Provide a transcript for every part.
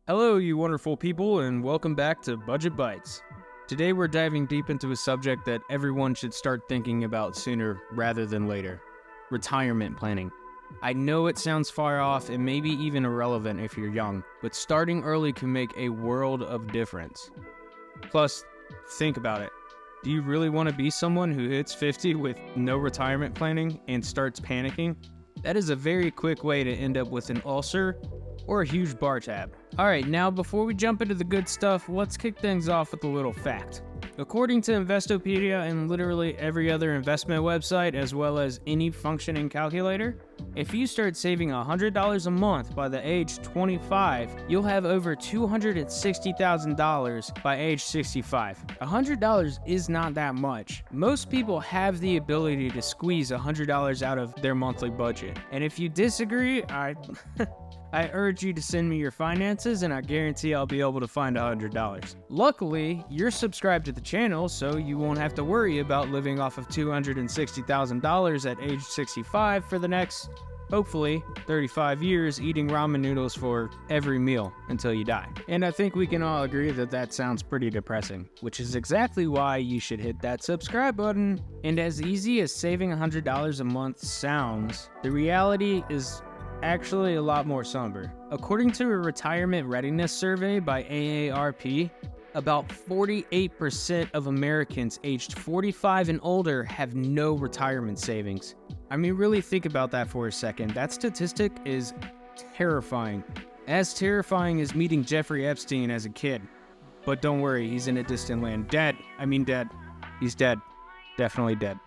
Hello, you wonderful people, and welcome back to Budget Bytes. Today we're diving deep into a subject that everyone should start thinking about sooner rather than later: retirement planning. I know it sounds far off and maybe even irrelevant if you're young, but starting early can make a world of difference. Plus, think about it. Do you really want to be someone who hits 50 with no retirement planning and starts panicking? That is a very quick way to end up with an ulcer or a huge bar tab. Alright, now before we jump into the good stuff, let's kick things off with a little fact. According to Investopedia and literally every other investment website, as well as any functioning calculator, if you start saving $100 a month by the age 25, you'll have over $260,000 by age 65. $100 is not that much. Most people have the ability to squeeze $100 out of their monthly budget. And if you disagree, I urge you to send me your finances and I guarantee I'll be able to find $100. Luckily, you're subscribed to the channel, so you won't have to worry about living off of $260,000 at age 65 for the next, hopefully, 35 years eating ramen noodles for every meal until you die. And I think we can all agree that that sounds pretty depressing, which is exactly why you should hit that subscribe button. And as easy as saving $100 a month sounds, the reality is actually a lot more somber. According to a retirement readiness survey by AARP, about 48% of Americans aged 45 and older have no retirement savings. I mean, really think about that for a second. That statistic is terrifying. As terrifying as meeting Jeffrey Epstein as a kid. But don't worry, he's in a distant land. Dead. He's dead. Definitely dead.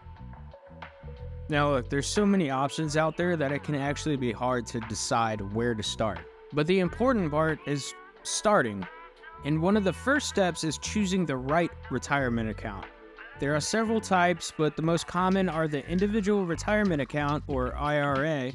Now look, there's so many options out there that it can actually be hard to decide where to start. But the important part is starting. And one of the first steps is choosing the right retirement account. There are several types, but the most common are the individual retirement account, or IRA,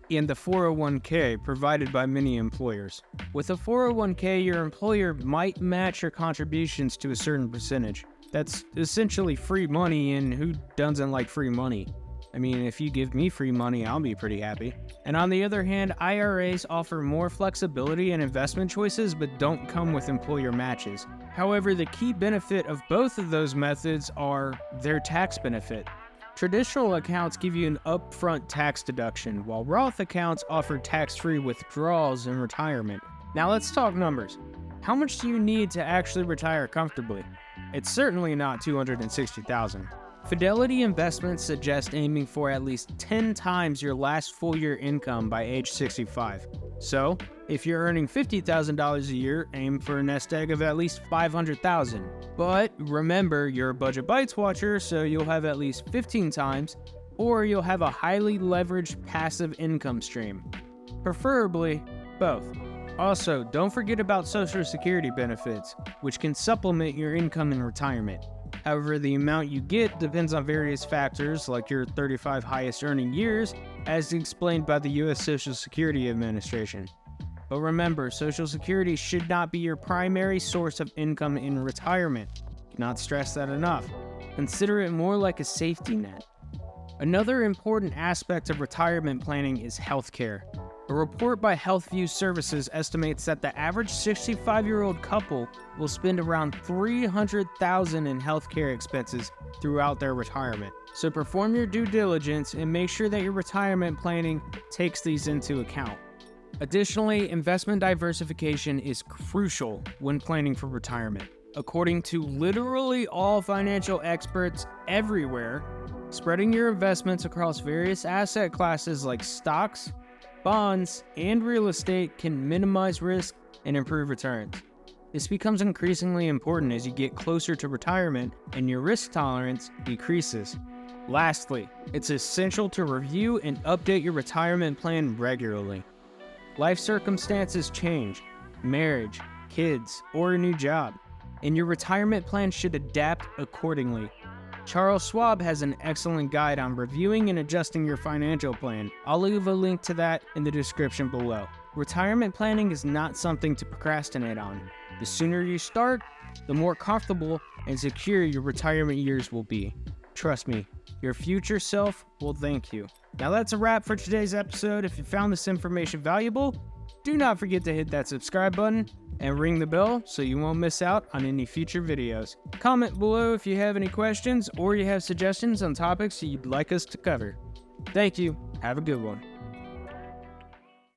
and the 401k provided by many employers. With a 401k, your employer might match your contributions to a certain percentage. That's essentially free money, and who doesn't like free money? I mean, if you give me free money, I'll be pretty happy. And on the other hand, IRAs offer more flexibility and investment choices, but don't come with employer matches. However, the key benefit of both of those methods are their tax benefit. Traditional accounts give you an upfront tax deduction, while Roth accounts offer tax-free withdrawals in retirement. Now let's talk numbers. How much do you need to actually retire comfortably? It's certainly not $260,000. Fidelity Investments suggest aiming for at least 10 times your last full year income by age 65. So, if you're earning $50,000 a year, aim for a nest egg of at least $500,000. But remember, you're a Budget Bytes watcher, so you'll have at least 15 times, or you'll have a highly leveraged passive income stream. Preferably, both. Also, don't forget about Social Security benefits, which can supplement your income in retirement. However, the amount you get depends on various factors like your 35 highest earning years, as explained by the U.S. Social Security Administration. But remember, Social Security should not be your primary source of income in retirement. Cannot stress that enough. Consider it more like a safety net. Another important aspect of retirement planning is healthcare. A report by HealthView Services estimates that the average 65-year-old couple will spend around $300,000 in healthcare expenses throughout their retirement. So perform your due diligence and make sure that your retirement planning takes these into account. Additionally, investment diversification is crucial when planning for retirement. According to literally all financial experts everywhere, spreading your investments across various asset classes like stocks, bonds, and real estate can minimize risk and improve returns. This becomes increasingly important as you get closer to retirement and your risk tolerance decreases. Lastly, it's essential to review and update your retirement plan regularly. Life circumstances change, marriage, kids, or a new job, and your retirement plan should adapt accordingly. Charles Schwab has an excellent guide on reviewing and adjusting your financial plan. I'll leave a link to that in the description below. Retirement planning is not something to procrastinate on. The sooner you start, the more comfortable and secure your retirement years will be. Trust me, your future self will thank you. Now that's a wrap for today's episode. If you found this information valuable, do not forget to hit that subscribe button and ring the bell so you won't miss out on any future videos. Comment below if you have any questions or you have suggestions on topics you'd like us to cover. Thank you. Have a good one.